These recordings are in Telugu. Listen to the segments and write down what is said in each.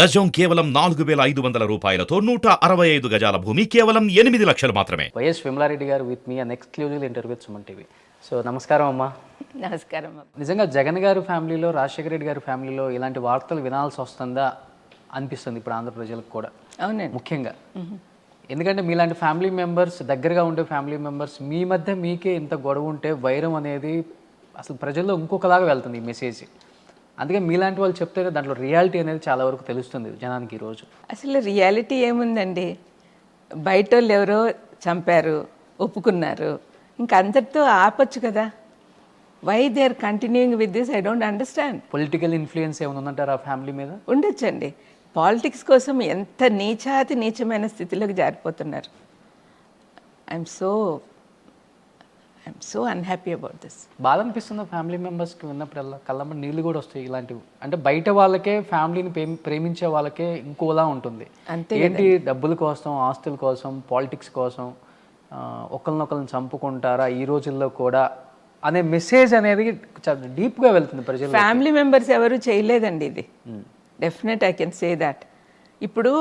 గజం కేవలం 4,500 రూపాయలతో 165 గజాల భూమి కేవలం 8 లక్షలు మాత్రమే. వైఎస్ విమలారెడ్డి గారు with me an exclusive interview with Suman TV. So నమస్కారం అమ్మా. నమస్కారం. నిజంగా జగన్ గారి ఫ్యామిలీలో, రాజశేఖర రెడ్డి గారి ఫ్యామిలీలో ఇలాంటి వార్తలు వినాల్సి వస్తుందా అనిపిస్తుంది ఇప్పుడు ఆంధ్ర ప్రజలకు కూడా. అవునండి. ముఖ్యంగా ఎందుకంటే మీలాంటి ఫ్యామిలీ మెంబర్స్, దగ్గరగా ఉండే ఫ్యామిలీ మెంబర్స్ మీ మధ్య మీకే ఇంత గొడవ ఉంటే వైరం అనేది అసలు ప్రజల్లో ఇంకొకలాగా వెళ్తుంది ఈ మెసేజ్. అందుకే మీలాంటి వాళ్ళు చెప్తేనే దాంట్లో రియాలిటీ అనేది చాలా వరకు తెలుస్తుంది జనానికి ఈరోజు. అసలు రియాలిటీ ఏముందండి, బయట వాళ్ళు ఎవరో చంపారు, ఒప్పుకున్నారు, ఇంకా అంతటితో ఆపచ్చు కదా. Why they are continuing with this I don't understand. Political influence ఏమైనా ఉందంటారు ఆ ఫ్యామిలీ మీద? ఉండొచ్చండి. పాలిటిక్స్ కోసం ఎంత నీచమైన స్థితిలోకి జారిపోతున్నారు. I'm so unhappy about this. బాధ అనిపిస్తుంది ఫ్యామిలీ మెంబర్స్కి విన్నప్పుడల్లా, కళ్ళమ్మ నీళ్ళు కూడా వస్తాయి ఇలాంటివి. అంటే బయట వాళ్ళకే, ఫ్యామిలీని ప్రేమించే వాళ్ళకే ఇంకోలా ఉంటుంది. అంతే ఏంటి డబ్బుల కోసం, ఆస్తుల కోసం, పాలిటిక్స్ కోసం ఒకరినొకరిని చంపుకుంటారా ఈ రోజుల్లో కూడా అనే మెసేజ్ అనేది చాలా డీప్గా వెళ్తుంది ప్రజలు. ఫ్యామిలీ మెంబర్స్ ఎవరు చేయలేదండి ఇది. Definite I can say that. ఇప్పుడు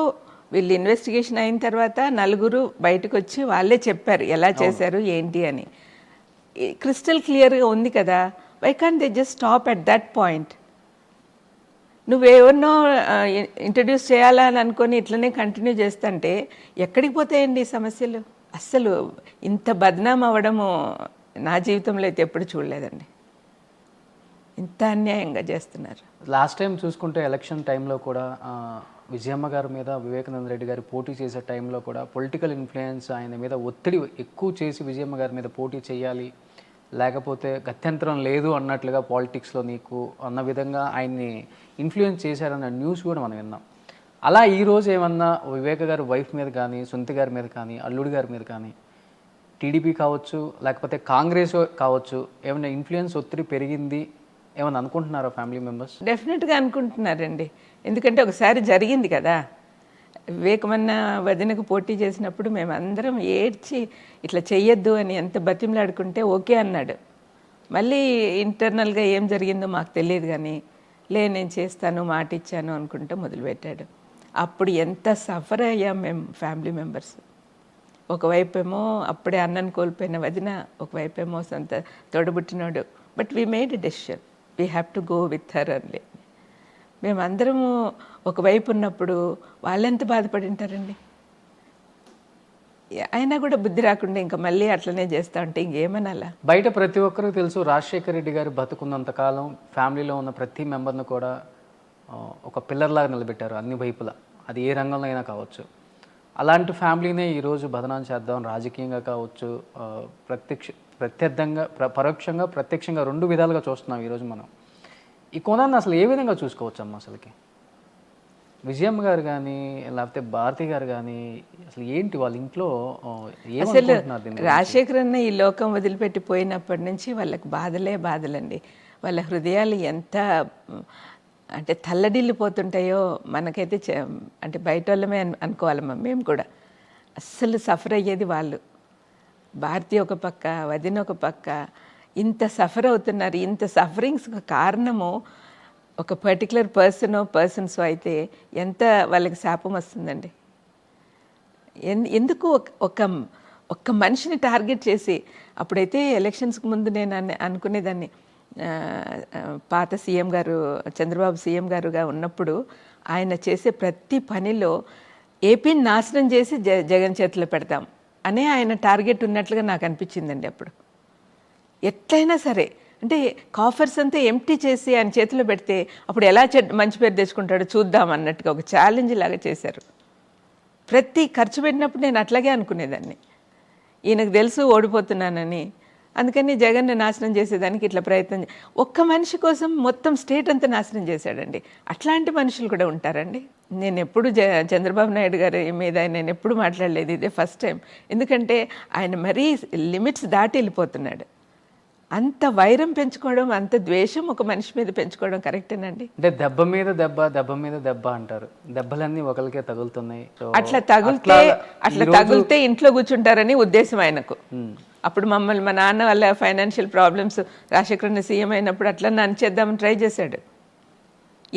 వీళ్ళు ఇన్వెస్టిగేషన్ అయిన తర్వాత నలుగురు బయటకు వచ్చి వాళ్ళే చెప్పారు ఎలా చేశారు ఏంటి అని. క్రిస్టల్ క్లియర్గా ఉంది కదా. Why can't they just stop at that point? నువ్వెవరినో ఇంట్రడ్యూస్ చేయాలని అనుకొని ఇట్లనే కంటిన్యూ చేస్తుంటే ఎక్కడికి పోతాయండి ఈ సమస్యలు? అస్సలు ఇంత బద్నాం అవ్వడము నా జీవితంలో అయితే ఎప్పుడు చూడలేదండి. ఇంత అన్యాయంగా చేస్తున్నారు. లాస్ట్ టైం చూసుకుంటే ఎలక్షన్ టైంలో కూడా విజయమ్మ గారి మీద వివేకానంద రెడ్డి గారు పోటీ చేసే టైంలో కూడా పొలిటికల్ ఇన్ఫ్లుయెన్స్ ఆయన మీద ఒత్తిడి ఎక్కువ చేసి విజయమ్మ గారి మీద పోటీ చేయాలి, లేకపోతే గత్యంతరం లేదు అన్నట్లుగా పాలిటిక్స్లో నీకు అన్న విధంగా ఆయన్ని ఇన్ఫ్లుయెన్స్ చేశారన్న న్యూస్ కూడా మనం విన్నాం. అలా ఈరోజు ఏమన్నా వివేక గారి వైఫ్ మీద కానీ, సొంత గారి మీద కానీ, అల్లుడి గారి మీద కానీ, టీడీపీ కావచ్చు లేకపోతే కాంగ్రెస్ కావచ్చు, ఏమైనా ఇన్ఫ్లుయెన్స్ ఒత్తిడి పెరిగింది ఏమన్నా అనుకుంటున్నారా ఫ్యామిలీ మెంబర్స్? డెఫినెట్గా అనుకుంటున్నారండి. ఎందుకంటే ఒకసారి జరిగింది కదా. వివేకమన్న వదినకు పోటీ చేసినప్పుడు మేమందరం ఏడ్చి ఇట్లా చెయ్యొద్దు అని ఎంత బతిమలాడుకుంటే ఓకే అన్నాడు. మళ్ళీ ఇంటర్నల్గా ఏం జరిగిందో మాకు తెలియదు కానీ నేను చేస్తాను, మాట ఇచ్చాను అనుకుంటూ మొదలుపెట్టాడు. అప్పుడు ఎంత సఫర్ అయ్యాం మేము ఫ్యామిలీ మెంబర్స్. ఒకవైపు ఏమో అప్పుడే అన్నను కోల్పోయిన వదిన, ఒకవైపు ఏమో సొంత తోడబుట్టినోడు. But we made a decision, we have to go with her only. మేమందరము ఒకవైపు ఉన్నప్పుడు వాళ్ళెంత బాధపడి ఉంటారండి. అయినా కూడా బుద్ధి రాకుండా ఇంకా మళ్ళీ అట్లనే చేస్తా ఉంటే ఇంకేమనాలా? బయట ప్రతి ఒక్కరికి తెలుసు రాజశేఖర రెడ్డి గారు బతుకున్నంతకాలం ఫ్యామిలీలో ఉన్న ప్రతి మెంబర్ను కూడా ఒక పిల్లర్లాగా నిలబెట్టారు అన్ని వైపులా, అది ఏ రంగంలో అయినా కావచ్చు. అలాంటి ఫ్యామిలీనే ఈరోజు బదనాం చేద్దాం, రాజకీయంగా కావచ్చు, ప్రత్యర్థంగా, పరోక్షంగా, ప్రత్యక్షంగా రెండు విధాలుగా చూస్తున్నాం ఈరోజు మనం. ఈ కోణాన్ని అసలు ఏ విధంగా చూసుకోవచ్చు అమ్మ? అసలుకి విజయమ్మ గారు కానీ లేకపోతే భారతి గారు కానీ అసలు ఏంటి వాళ్ళ ఇంట్లో అసలు రాజశేఖర్ అన్న ఈ లోకం వదిలిపెట్టి పోయినప్పటి నుంచి వాళ్ళకి బాధలండి. వాళ్ళ హృదయాలు ఎంత అంటే తల్లడిల్లిపోతుంటాయో మనకైతే అంటే బయట వాళ్ళమే అనుకోవాలమ్మా. మేము కూడా అస్సలు సఫర్ అయ్యేది వాళ్ళు. భారతి ఒక పక్క, వదిన ఒక పక్క, ఇంత సఫర్ అవుతున్నారు. ఇంత సఫరింగ్స్కి కారణము ఒక పర్టికులర్ పర్సన్స్ అయితే ఎంత వాళ్ళకి శాపం వస్తుందండి. ఎందుకు ఒక్క మనిషిని టార్గెట్ చేసి, అప్పుడైతే ఎలక్షన్స్కి ముందు నేను అనుకునేదాన్ని, పాత సీఎం గారు చంద్రబాబు సీఎం గారుగా ఉన్నప్పుడు ఆయన చేసే ప్రతి పనిలో ఏపీని నాశనం చేసి జగన్ చేతిలో పెడతాం అనే ఆయన టార్గెట్ ఉన్నట్లుగా నాకు అనిపించిందండి అప్పుడు. ఎట్లయినా సరే అంటే కాఫర్స్ అంతా ఎంప్టీ చేసి ఆయన చేతిలో పెడితే అప్పుడు ఎలా మంచి పేరు తెచ్చుకుంటాడో చూద్దాం అన్నట్టుగా ఒక ఛాలెంజ్ లాగా చేశారు. ప్రతి ఖర్చు పెట్టినప్పుడు నేను అట్లాగే అనుకునేదాన్ని, ఈయనకు తెలుసు ఓడిపోతున్నానని, అందుకని జగన్ని నాశనం చేసేదానికి ఇట్లా ప్రయత్నం. ఒక్క మనిషి కోసం మొత్తం స్టేట్ అంతా నాశనం చేశాడండి. అట్లాంటి మనుషులు కూడా ఉంటారండి. నేను ఎప్పుడు చంద్రబాబు నాయుడు గారి మీద నేను ఎప్పుడు మాట్లాడలేదు, ఇదే ఫస్ట్ టైం. ఎందుకంటే ఆయన మరీ లిమిట్స్ దాటి వెళ్ళిపోతున్నాడు. అంత వైరం పెంచుకోవడం, అంత ద్వేషం ఒక మనిషి మీద పెంచుకోవడం కరెక్టేనండి? అంటే దెబ్బ మీద దెబ్బ అంటారు, దెబ్బలన్నీ ఒకరికే తగులుతున్నాయి. అట్లా తగులితే ఇంట్లో కూర్చుంటారని ఉద్దేశం ఆయనకు. అప్పుడు మమ్మల్ని, మా నాన్న వాళ్ళ ఫైనాన్షియల్ ప్రాబ్లమ్స్, రాజశేఖరన్ సీఎం అయినప్పుడు అట్లా నన్ను చేద్దామని ట్రై చేశాడు.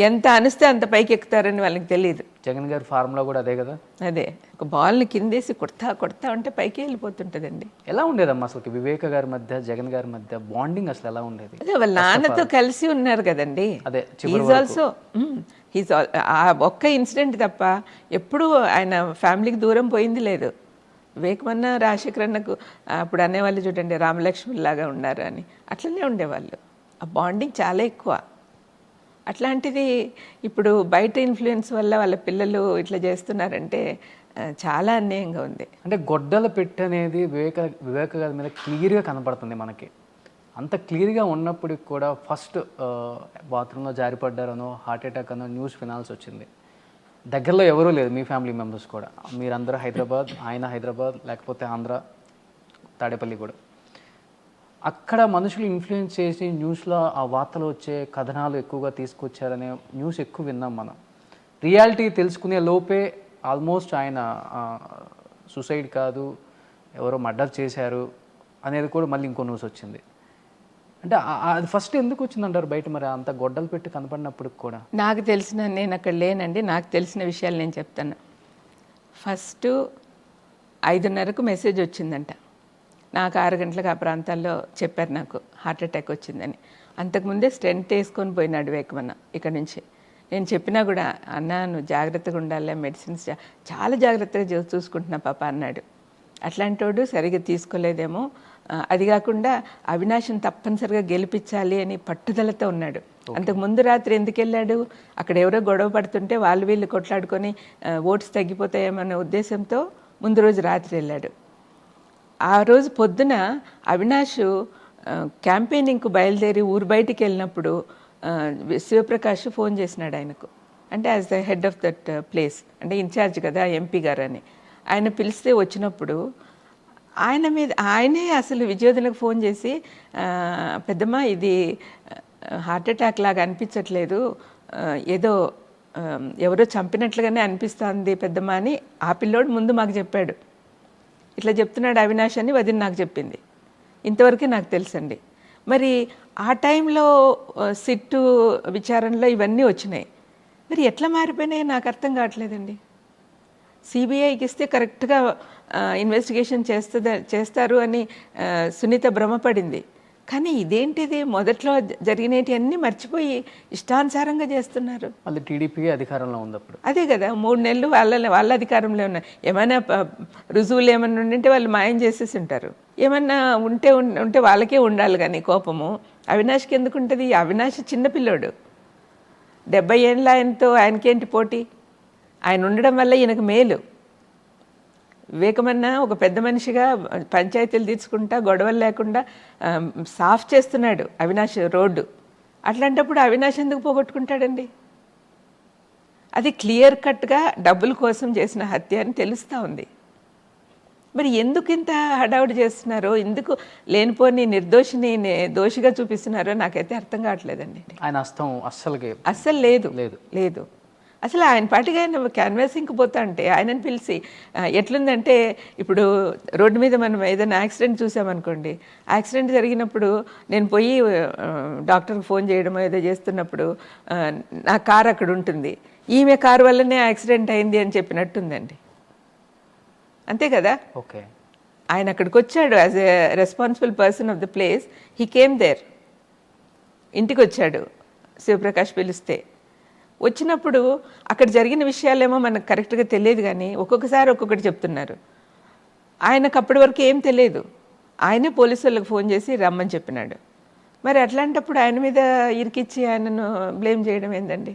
ఎంత అనిస్తే అంత పైకి ఎక్కుతారని వాళ్ళకి తెలియదు. జగన్ గారి ఫార్ములా కూడా అదే కదా. అదే ఒక బాల్ని కిందేసి కొడతా ఉంటే పైకి వెళ్ళిపోతుంటుందండి. ఎలా ఉండేదమ్మా అసలు వివేక గారి మధ్య జగన్ గారి మధ్య బాండింగ్ అసలు ఎలా ఉండేది? అదే వాళ్ళ నాన్నతో కలిసి ఉన్నారు కదండి. అదే ఈజ్ ఆల్సో ఆ ఒక్క ఇన్సిడెంట్ తప్ప ఎప్పుడూ ఆయన ఫ్యామిలీకి దూరం పోయింది లేదు. వివేకమన్న రాజశేఖర్ అన్నకు అప్పుడు అనేవాళ్ళు చూడండి రామలక్ష్మణ్ లాగా ఉన్నారు అని, అట్లనే ఉండేవాళ్ళు. ఆ బాండింగ్ చాలా ఎక్కువ. అట్లాంటిది ఇప్పుడు బయట ఇన్ఫ్లుయెన్స్ వల్ల వాళ్ళ పిల్లలు ఇట్లా చేస్తున్నారంటే చాలా అన్యాయంగా ఉంది. అంటే గొడ్డల పెట్టు అనేది వివేక గారి మీద క్లియర్గా కనపడుతుంది మనకి. అంత క్లియర్గా ఉన్నప్పటికి కూడా ఫస్ట్ బాత్రూంలో జారిపడ్డారనో హార్ట్ అటాక్ అనో న్యూస్ వినాల్సి వచ్చింది. దగ్గరలో ఎవరూ లేదు మీ ఫ్యామిలీ మెంబర్స్ కూడా. మీరందరూ హైదరాబాద్, ఆయన హైదరాబాద్, లేకపోతే ఆంధ్ర తాడేపల్లి కూడా. అక్కడ మనుషులు ఇన్ఫ్లుయెన్స్ చేసి న్యూస్లో ఆ వార్తలు వచ్చే కథనాలు ఎక్కువగా తీసుకొచ్చారనే న్యూస్ ఎక్కువ విన్నాం మనం. రియాలిటీ తెలుసుకునే లోపే ఆల్మోస్ట్ ఆయన సూసైడ్ కాదు ఎవరో మర్డర్ చేశారు అనేది కూడా మళ్ళీ ఇంకో న్యూస్ వచ్చింది. అంటే అది ఫస్ట్ ఎందుకు వచ్చిందంటారు బయట? మరి అంత గొడ్డలు పెట్టి కనపడినప్పుడు కూడా నాకు తెలిసిన, నేను అక్కడ లేనండి, నాకు తెలిసిన విషయాలు నేను చెప్తాను. ఫస్ట్ 5:30కు మెసేజ్ వచ్చిందంట. నాకు 6 గంటలకు ఆ ప్రాంతాల్లో చెప్పారు నాకు హార్ట్ అటాక్ వచ్చిందని. అంతకుముందే స్టెంట్ వేసుకొని పోయినాడు వివేకమన్న ఇక్కడ నుంచి. నేను చెప్పినా కూడా అన్న నువ్వు జాగ్రత్తగా ఉండాలి, మెడిసిన్స్ చాలా జాగ్రత్తగా చూసుకుంటున్నా పాప అన్నాడు. అట్లాంటి వాడు సరిగ్గా తీసుకోలేదేమో. అది కాకుండా అవినాష్ని తప్పనిసరిగా గెలిపించాలి అని పట్టుదలతో ఉన్నాడు. అంతకు ముందు రాత్రి ఎందుకు వెళ్ళాడు? అక్కడ ఎవరో గొడవ పడుతుంటే వీళ్ళు కొట్లాడుకొని ఓట్స్ తగ్గిపోతాయేమన్న ఉద్దేశంతో ముందు రోజు రాత్రి వెళ్ళాడు. ఆ రోజు పొద్దున అవినాష్ క్యాంపెయినింగ్కు బయలుదేరి ఊరు బయటికి వెళ్ళినప్పుడు శివప్రకాష్ ఫోన్ చేసినాడు ఆయనకు. అంటే as the head of that place, అంటే ఇన్ఛార్జ్ కదా ఎంపీ గారు అని. ఆయన పిలిస్తే వచ్చినప్పుడు ఆయనే అసలు విజయోధనకు ఫోన్ చేసి పెద్దమ్మ ఇది హార్ట్ అటాక్ లాగా అనిపించట్లేదు, ఏదో ఎవరో చంపినట్లుగానే అనిపిస్తుంది పెద్దమ్మ అని ఆ పిల్లోడు ముందు మాకు చెప్పాడు. ఇట్లా చెప్తున్నాడు అవినాష్ అని వదిన నాకు చెప్పింది. ఇంతవరకు నాకు తెలుసండి. మరి ఆ టైంలో సిట్టు విచారణలో ఇవన్నీ వచ్చినాయి. మరి ఎట్లా మారిపోయినాయి నాకు అర్థం కావట్లేదండి. సిబిఐకి ఇస్తే కరెక్ట్గా ఇన్వెస్టిగేషన్ చేస్తారు అని సునీత భ్రమపడింది. కానీ ఇదేంటిది మొదట్లో జరిగినవి అన్నీ మర్చిపోయి ఇష్టానుసారంగా చేస్తున్నారు. మళ్ళీ టీడీపీ అధికారంలో ఉంది అప్పుడు. అదే కదా 3 నెలలు వాళ్ళ అధికారంలో ఉన్నారు. ఏమైనా రుజువులు ఏమన్నా ఉండింటే వాళ్ళు మాయం చేసేసి ఉంటారు. ఏమన్నా ఉంటే వాళ్ళకే ఉండాలి కానీ కోపము. అవినాష్కి ఎందుకు ఉంటుంది? అవినాష్ చిన్నపిల్లోడు, 70 ఏళ్ళ ఆయనకేంటి పోటీ? ఆయన ఉండడం వల్ల ఈయనకు మేలు. వివేకమన్నా ఒక పెద్ద మనిషిగా పంచాయతీలు తీసుకుంటా గొడవలు లేకుండా సాఫ్ చేస్తున్నాడు అవినాష్ రోడ్డు. అట్లాంటప్పుడు అవినాష్ ఎందుకు పోగొట్టుకుంటాడండి? అది క్లియర్ కట్గా డబ్బుల కోసం చేసిన హత్య అని తెలుస్తూ ఉంది. మరి ఎందుకు ఇంత హడావుడి చేస్తున్నారో, ఎందుకు లేనిపోని నిర్దోషిని దోషిగా చూపిస్తున్నారో నాకైతే అర్థం కావట్లేదండి. ఆయన హస్తం అస్సలు లేదు. అసలు ఆయన పాటిగా ఆయన క్యాన్వాసింగ్కి పోతా అంటే ఆయనని పిలిచి ఎట్లుందంటే, ఇప్పుడు రోడ్డు మీద మనం ఏదైనా యాక్సిడెంట్ చూసామనుకోండి, యాక్సిడెంట్ జరిగినప్పుడు నేను పోయి డాక్టర్కి ఫోన్ చేయడమో ఏదో చేస్తున్నప్పుడు నా కారు అక్కడ ఉంటుంది, ఈమె కారు వల్లనే యాక్సిడెంట్ అయింది అని చెప్పినట్టుందండి. అంతే కదా? ఓకే. ఆయన అక్కడికి వచ్చాడు as a responsible person of the place. He came there. ఇంటికి వచ్చాడు శివప్రకాష్ పిలిస్తే. వచ్చినప్పుడు అక్కడ జరిగిన విషయాలేమో మనకు కరెక్ట్గా తెలియదు, కానీ ఒక్కొక్కసారి ఒక్కొక్కటి చెప్తున్నారు. ఆయనకు అప్పటి వరకు ఏం తెలియదు. ఆయనే పోలీసు వాళ్ళకి ఫోన్ చేసి రమ్మని చెప్పినాడు. మరి అట్లాంటప్పుడు ఆయన మీద ఇరికిచ్చి ఆయనను బ్లేమ్ చేయడం ఏందండి?